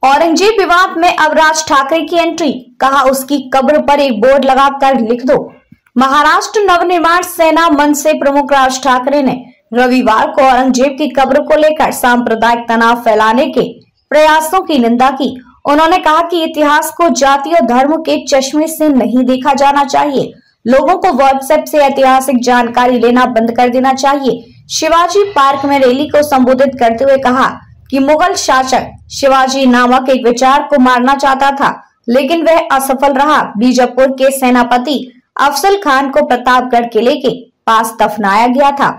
औरंगजेब विवाद में अब राज ठाकरे की एंट्री, कहा उसकी कब्र पर एक बोर्ड लगाकर लिख दो। महाराष्ट्र नवनिर्माण सेना मंच से प्रमुख राज ठाकरे ने रविवार को औरंगजेब की कब्र को लेकर सांप्रदायिक तनाव फैलाने के प्रयासों की निंदा की। उन्होंने कहा कि इतिहास को जाति और धर्म के चश्मे से नहीं देखा जाना चाहिए। लोगों को व्हाट्सएप से ऐतिहासिक जानकारी लेना बंद कर देना चाहिए। शिवाजी पार्क में रैली को संबोधित करते हुए कहा कि मुगल शासक शिवाजी नामक एक विचार को मारना चाहता था, लेकिन वह असफल रहा। बीजापुर के सेनापति अफजल खान को प्रतापगढ़ किले के पास दफनाया गया था।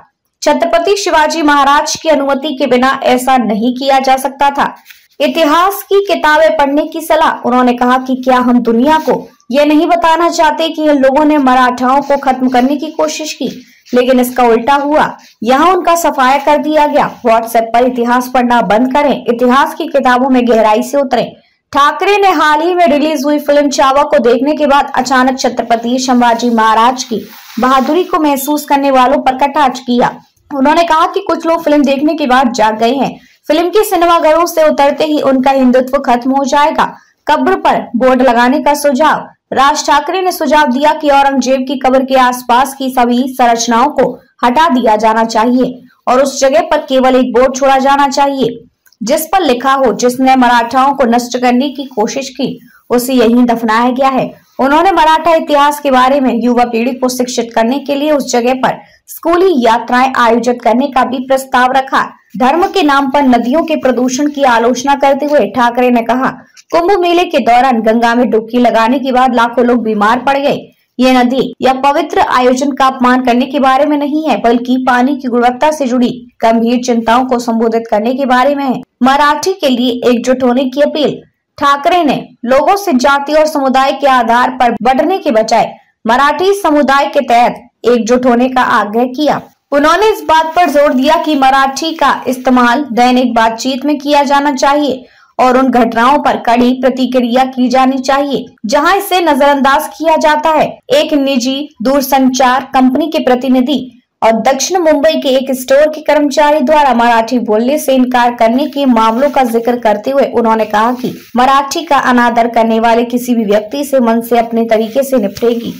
छत्रपति शिवाजी महाराज की अनुमति के बिना ऐसा नहीं किया जा सकता था। इतिहास की किताबें पढ़ने की सलाह। उन्होंने कहा कि क्या हम दुनिया को यह नहीं बताना चाहते कि इन लोगों ने मराठाओं को खत्म करने की कोशिश की, लेकिन इसका उल्टा हुआ। यहाँ उनका सफाया कर दिया गया। व्हाट्सएप पर इतिहास पढ़ना बंद करें, इतिहास की किताबों में गहराई से उतरें। ठाकरे ने हाल ही में रिलीज हुई फिल्म चावा को देखने के बाद अचानक छत्रपति शिवाजी महाराज की बहादुरी को महसूस करने वालों पर कटाक्ष किया। उन्होंने कहा कि कुछ लोग फिल्म देखने के बाद जाग गए हैं। फिल्म के सिनेमाघरों से उतरते ही उनका हिंदुत्व खत्म हो जाएगा। कब्र पर बोर्ड लगाने का सुझाव। राज ठाकरे ने सुझाव दिया कि औरंगजेब की कब्र के आसपास की सभी संरचनाओं को हटा दिया जाना चाहिए और उस जगह पर केवल एक बोर्ड छोड़ा जाना चाहिए जिस पर लिखा हो, जिसने मराठाओं को नष्ट करने की कोशिश की उसे यहीं दफनाया गया है। उन्होंने मराठा इतिहास के बारे में युवा पीढ़ी को शिक्षित करने के लिए उस जगह पर स्कूली यात्राएं आयोजित करने का भी प्रस्ताव रखा। धर्म के नाम पर नदियों के प्रदूषण की आलोचना करते हुए ठाकरे ने कहा, कुंभ मेले के दौरान गंगा में डुबकी लगाने के बाद लाखों लोग बीमार पड़ गए। ये नदी या पवित्र आयोजन का अपमान करने के बारे में नहीं है, बल्कि पानी की गुणवत्ता से जुड़ी गंभीर चिंताओं को संबोधित करने के बारे में है। मराठी के लिए एकजुट होने की अपील। ठाकरे ने लोगों से जाति और समुदाय के आधार पर बढ़ने के बजाय मराठी समुदाय के तहत एकजुट होने का आग्रह किया। उन्होंने इस बात पर जोर दिया कि मराठी का इस्तेमाल दैनिक बातचीत में किया जाना चाहिए और उन घटनाओं पर कड़ी प्रतिक्रिया की जानी चाहिए जहां इसे नजरअंदाज किया जाता है। एक निजी दूरसंचार कंपनी के प्रतिनिधि और दक्षिण मुंबई के एक स्टोर के कर्मचारी द्वारा मराठी बोलने से इनकार करने के मामलों का जिक्र करते हुए उन्होंने कहा कि मराठी का अनादर करने वाले किसी भी व्यक्ति से मन से अपने तरीके से निपटेगी।